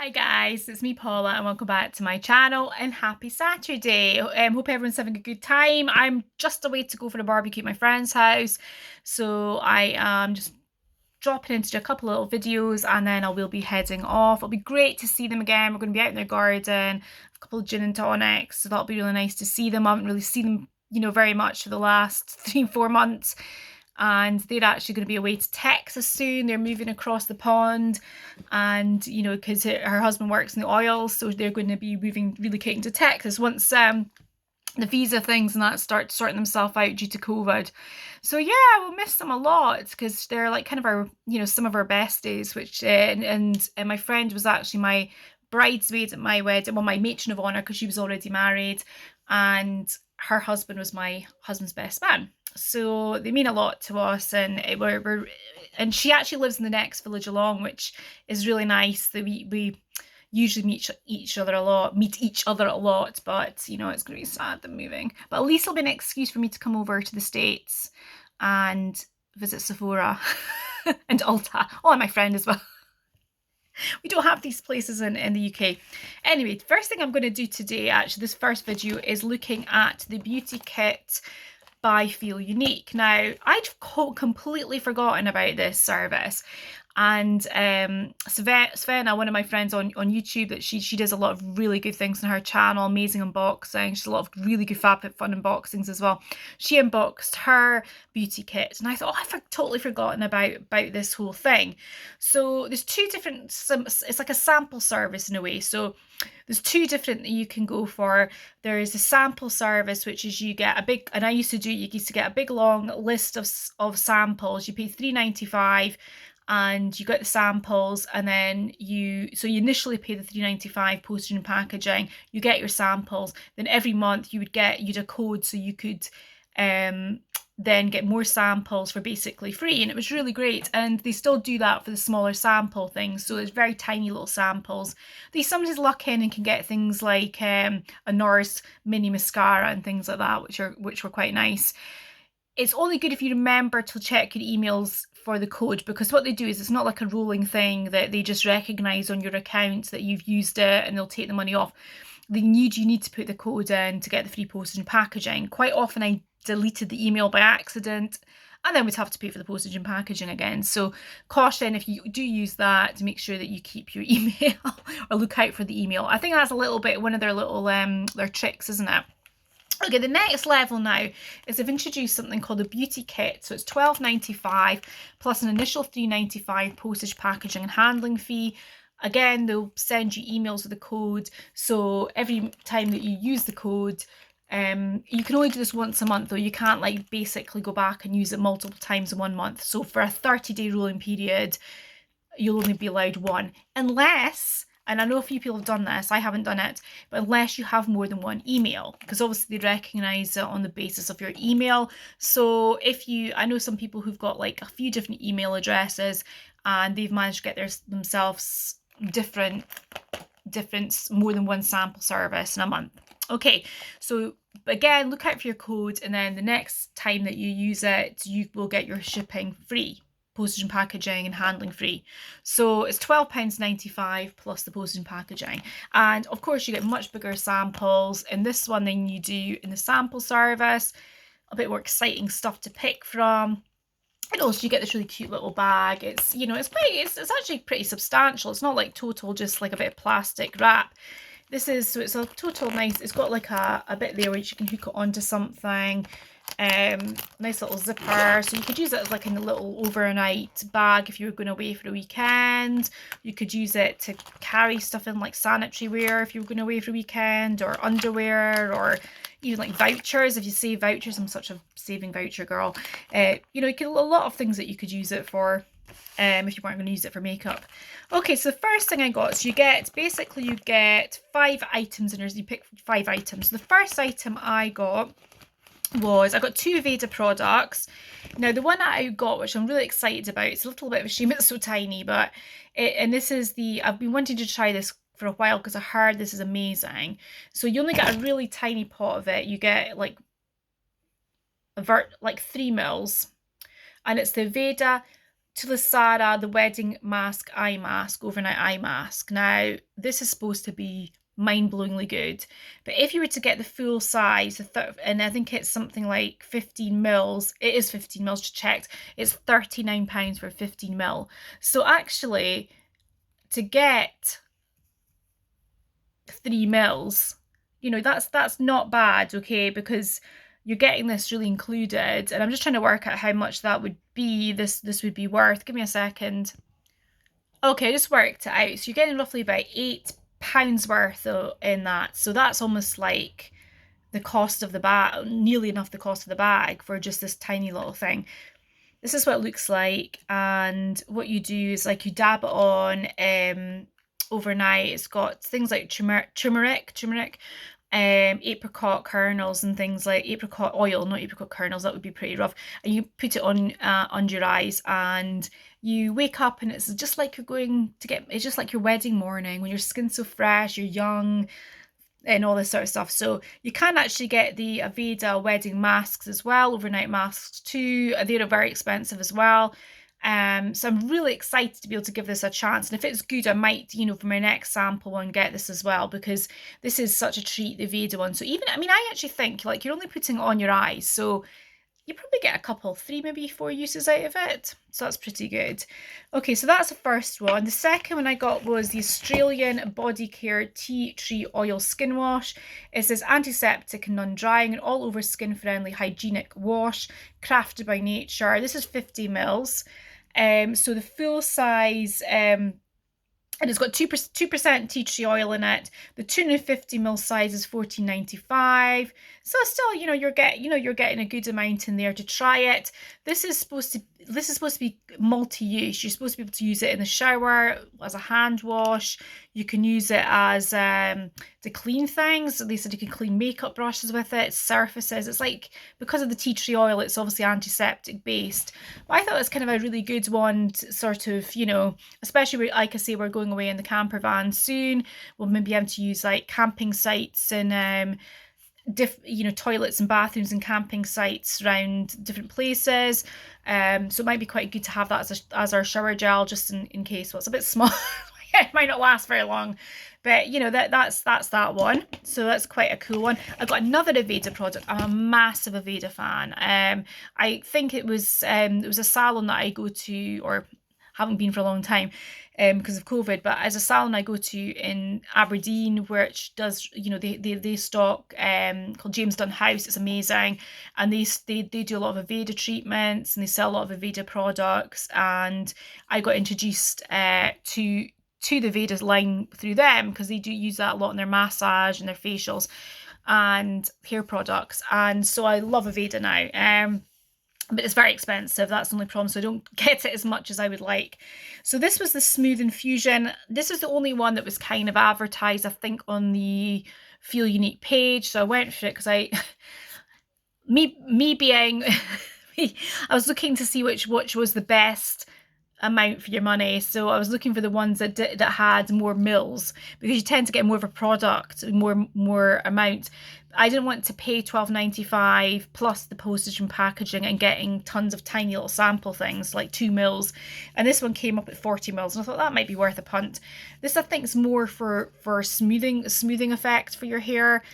Hi guys, it's me Paula and welcome back to my channel and happy Saturday. Hope everyone's having a good time. I'm just away to go for a barbecue at my friend's house, so I am just dropping into a couple of little videos and then I will be heading off. It'll be great to see them again. We're going to be out in their garden, a couple of gin and tonics, so that'll be really nice to see them. I haven't really seen them, very much for the last 3-4 months. And they're actually going to be away to Texas soon. They're moving across the pond, and because her husband works in the oil, so they're going to be relocating to Texas once the visa things and that start sorting themselves out due to COVID. So yeah, we'll miss them a lot because they're like kind of our, some of our besties. Which and my friend was actually my bridesmaid at my wedding, well, my matron of honor, because she was already married, and her husband was my husband's best man. So they mean a lot to us, and and she actually lives in the next village along, which is really nice. That we usually meet each other a lot, but it's going to be sad them moving. But at least it'll be an excuse for me to come over to the States and visit Sephora and Ulta. Oh, and my friend as well. We don't have these places in the UK. Anyway, the first thing I'm going to do today, actually, this first video, is looking at the beauty kit by Feel Unique. Now, I'd completely forgotten about this service, and Svena, one of my friends on YouTube, that she does a lot of really good things on her channel, amazing unboxing. She's a lot of really good fun unboxings as well. She unboxed her beauty kit, and I thought, oh, I've totally forgotten about this whole thing. So there's two different, it's like a sample service in a way. So there's two different that you can go for. There is a sample service, which is you get a big, and I used to get a big long list of samples. You pay $3.95 and you get the samples, and then you initially pay the $3.95 postage and packaging, you get your samples, then every month you'd a code, so you could then get more samples for basically free. And it was really great, and they still do that for the smaller sample things, so it's very tiny little samples. They sometimes luck in and can get things like a NARS mini mascara and things like that, which were quite nice. It's only good if you remember to check your emails for the code, because what they do is, it's not like a rolling thing that they just recognize on your account that you've used it and they'll take the money off. You need to put the code in to get the free postage and packaging. Quite often I deleted the email by accident, and then we'd have to pay for the postage and packaging again. So caution, if you do use that, to make sure that you keep your email or look out for the email. I think that's a little bit one of their little their tricks, isn't it? Okay, the next level now is they've introduced something called a beauty kit. So it's $12.95 plus an initial $3.95 postage, packaging and handling fee. Again, they'll send you emails with the code. So every time that you use the code, you can only do this once a month, though. You can't like basically go back and use it multiple times in 1 month. So for a 30-day rolling period, you'll only be allowed one, unless, and I know a few people have done this, I haven't done it, but unless you have more than one email, because obviously they recognise it on the basis of your email. So I know some people who've got like a few different email addresses, and they've managed to get themselves different more than one sample service in a month. Okay, so again, look out for your code, and then the next time that you use it, you will get your shipping free, postage and packaging and handling free. So it's £12.95 plus the postage and packaging. And of course you get much bigger samples in this one than you do in the sample service. A bit more exciting stuff to pick from. And also you get this really cute little bag. It's, it's actually pretty substantial. It's not like total just like a bit of plastic wrap. So it's a total nice, it's got like a bit there which you can hook it onto something. Nice little zipper, so you could use it as like in a little overnight bag if you were going away for a weekend. You could use it to carry stuff in, like sanitary wear if you were going away for a weekend, or underwear, or even like vouchers if you save vouchers. I'm such a saving voucher girl. You get a lot of things that you could use it for. If you weren't going to use it for makeup. Okay, so the first thing I got, so you get 5 items, and you pick 5 items. So the first item I got was, I got 2 Veda products. Now the one that I got, which I'm really excited about, it's a little bit of a shame it's so tiny, but this is I've been wanting to try this for a while because I heard this is amazing. So you only get a really tiny pot of it. You get like 3 mils, and it's the Veda Tulisara, the Wedding Mask Eye Mask, Overnight Eye Mask. Now, this is supposed to be mind-blowingly good, but if you were to get the full size, and I think it's something like 15 mils, it is 15 mils, just checked, it's £39 for 15 mil. So actually, to get 3 mils, you know, that's not bad, okay, because you're getting this really included, and I'm just trying to work out how much that would be, this would be worth. Give me a second. Okay, I just worked it out. So you're getting roughly about £8 worth in that. So that's almost like the cost of the bag, nearly enough the cost of the bag for just this tiny little thing. This is what it looks like, and what you do is like you dab it on overnight. It's got things like turmeric, apricot kernels and things like apricot oil, not apricot kernels, that would be pretty rough. And you put it on under your eyes, and you wake up and it's just like you're going to get, it's just like your wedding morning when your skin's so fresh, you're young, and all this sort of stuff. So you can actually get the Aveda wedding masks as well, overnight masks too. They're very expensive as well. So I'm really excited to be able to give this a chance. And if it's good, I might, you know, for my next sample one, get this as well, because this is such a treat, the Aveda one. So even, I mean, I actually think like you're only putting it on your eyes, so you probably get a couple, 3, maybe 4 uses out of it. So that's pretty good. Okay, so that's the first one. The second one I got was the Australian Body Care Tea Tree Oil Skin Wash. It says antiseptic and non-drying and all over skin friendly hygienic wash, crafted by nature. This is 50 mils. So the full size, and it's got 2% tea tree oil in it. The 250 ml size is £14.95. So still, you know, you're getting a good amount in there to try it. This is supposed to be multi-use. You're supposed to be able to use it in the shower as a hand wash. You can use it as to clean things. They said you can clean makeup brushes with it, surfaces. It's like, because of the tea tree oil, it's obviously antiseptic based. But I thought it was kind of a really good one to sort of, you know, especially like I say, we're going away in the camper van soon. We'll maybe be able to use like camping sites and you know, toilets and bathrooms and camping sites around different places. So it might be quite good to have that as our shower gel, just in case. Well, it's a bit small. It might not last very long, but you know, that's that one. So that's quite a cool one. I've got another Aveda product. I'm a massive Aveda fan. I think it was a salon that I go to, or haven't been for a long time because of COVID, but as a salon I go to in Aberdeen, which does, you know, they stock called James Dunn House. It's amazing, and they do a lot of Aveda treatments, and they sell a lot of Aveda products, and I got introduced to the Aveda line through them, because they do use that a lot in their massage and their facials and hair products, and so I love Aveda now. But it's very expensive. That's the only problem. So I don't get it as much as I would like. So this was the Smooth Infusion. This is the only one that was kind of advertised, I think, on the Feel Unique page. So I went for it because me being, I was looking to see which was the best amount for your money. So I was looking for the ones that had more mils, because you tend to get more of a product, more amount. I didn't want to pay £12.95 plus the postage and packaging and getting tons of tiny little sample things like 2 mils, and this one came up at 40 mils, and I thought that might be worth a punt. This I think is more for smoothing effect for your hair.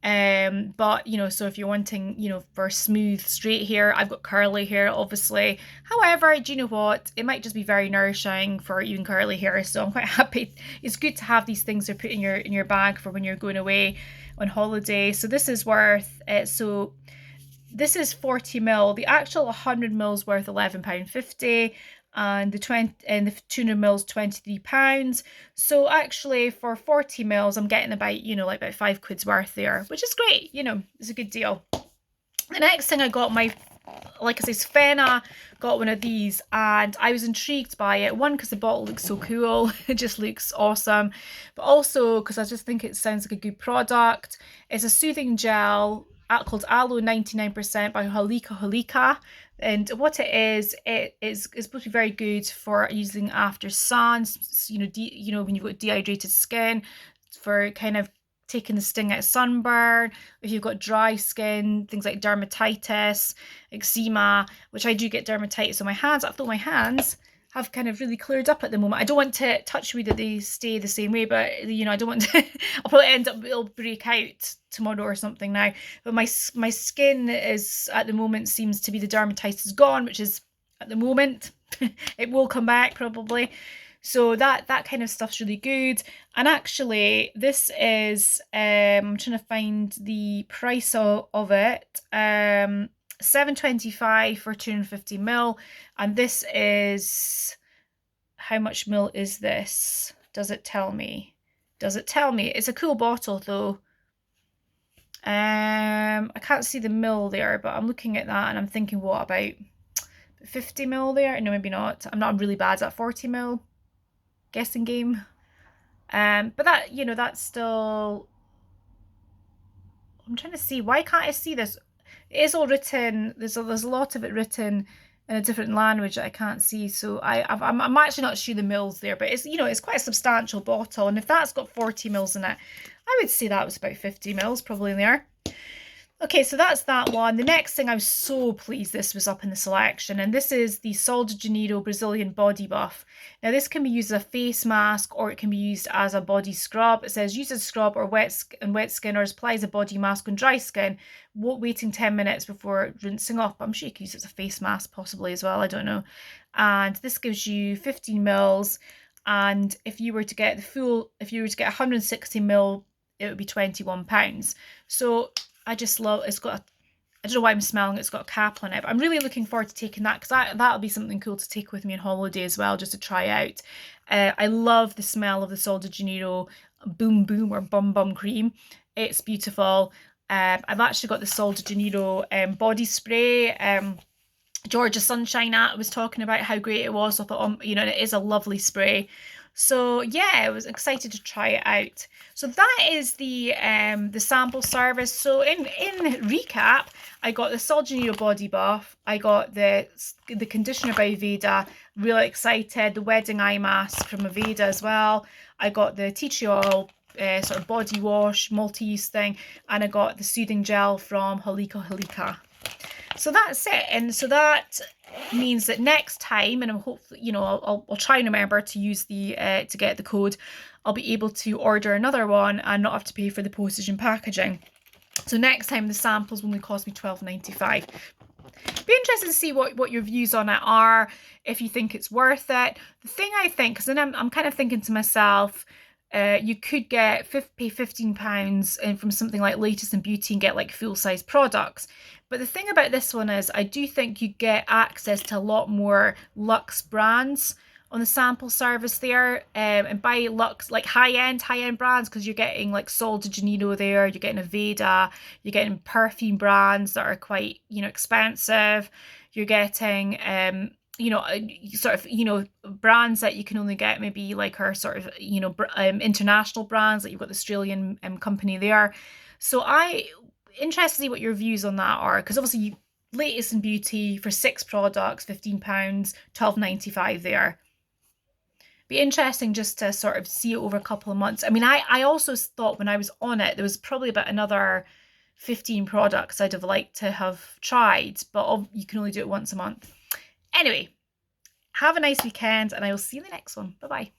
But you know, so if you're wanting, you know, for smooth straight hair, I've got curly hair obviously. However, do you know what, it might just be very nourishing for even curly hair, so I'm quite happy. It's good to have these things to put in your bag for when you're going away on holiday. So this is worth so this is 40 mil. The actual 100 mils worth £11.50, and the 200 mils £23. So actually for 40 mils I'm getting about, you know, like about £5 worth there, which is great. You know, it's a good deal. The next thing I got, like I say, Svenna got one of these, and I was intrigued by it. One, because the bottle looks so cool, it just looks awesome, but also because I just think it sounds like a good product. It's a soothing gel called Aloe 99% by Holika. And what it is supposed to be very good for using after sun, you know, when you've got dehydrated skin, for kind of taking the sting out of sunburn, if you've got dry skin, things like dermatitis, eczema, which I do get dermatitis on my hands. I feel my hands have kind of really cleared up at the moment. I don't want to touch wood that they stay the same way, but you know, I don't want to. I'll probably end up, it'll break out tomorrow or something now. But my skin is at the moment seems to be, the dermatitis is gone, which is at the moment. It will come back probably. So that kind of stuff's really good. And actually, this is I'm trying to find the price of it. $7.25 for 250 ml, and this is, how much ml is this? Does it tell me? Does it tell me? It's a cool bottle though. I can't see the ml there, but I'm looking at that and I'm thinking, what about 50 ml there? No, maybe not. I'm really bad at 40 ml guessing game. But that, you know, that's still, I'm trying to see, why can't I see this? It is all written, there's a lot of it written in a different language that I can't see, so I'm actually not sure the mils there, but it's, you know, it's quite a substantial bottle, and if that's got 40 mils in it, I would say that was about 50 mils probably in there. Okay, so that's that one. The next thing, I was so pleased this was up in the selection, and this is the Sol de Janeiro Brazilian Body Buff. Now this can be used as a face mask, or it can be used as a body scrub. It says use as a scrub or wet skin, or apply as a body mask on dry skin, waiting 10 minutes before rinsing off. But I'm sure you can use it as a face mask possibly as well, I don't know. And this gives you 15 mils, and if you were to get the full, if you were to get 160 ml, it would be £21. So I just love, it's got, I don't know why I'm smelling, it's got a cap on it, but I'm really looking forward to taking that, because that'll be something cool to take with me on holiday as well, just to try out. I love the smell of the Sol de Janeiro Boom Boom or Bum Bum cream. It's beautiful. I've actually got the Sol de Janeiro body spray. Georgia Sunshine was talking about how great it was. I thought, you know, it is a lovely spray. So yeah, I was excited to try it out. So that is the sample service. So in recap, I got the Sol de Janeiro body buff. I got the conditioner by Aveda. Really excited. The wedding eye mask from Aveda as well. I got the tea tree oil sort of body wash multi-use thing, and I got the soothing gel from Halika. So that's it, and so that means that next time, and I'm hopefully, you know, I'll try and remember to use the to get the code, I'll be able to order another one and not have to pay for the postage and packaging. So next time the samples will only cost me £12.95. Be interested to see what your views on it are, if you think it's worth it. The thing I think, because then I'm kind of thinking to myself, you could pay £15 from something like Latest in Beauty and get like full-size products. But the thing about this one is, I do think you get access to a lot more luxe brands on the sample service there, and by luxe, like high-end brands, because you're getting like Sol de Janeiro there, you're getting Aveda, you're getting perfume brands that are quite, you know, expensive. You're getting you know, sort of, you know, brands that you can only get maybe like our sort of, you know, international brands, like you've got the Australian company there. So interested to see what your views on that are, because obviously Latest in Beauty for 6 products, £15, £12.95 there. Be interesting just to sort of see it over a couple of months. I mean, I also thought when I was on it, there was probably about another 15 products I'd have liked to have tried, but you can only do it once a month. Anyway, have a nice weekend, and I will see you in the next one. Bye-bye.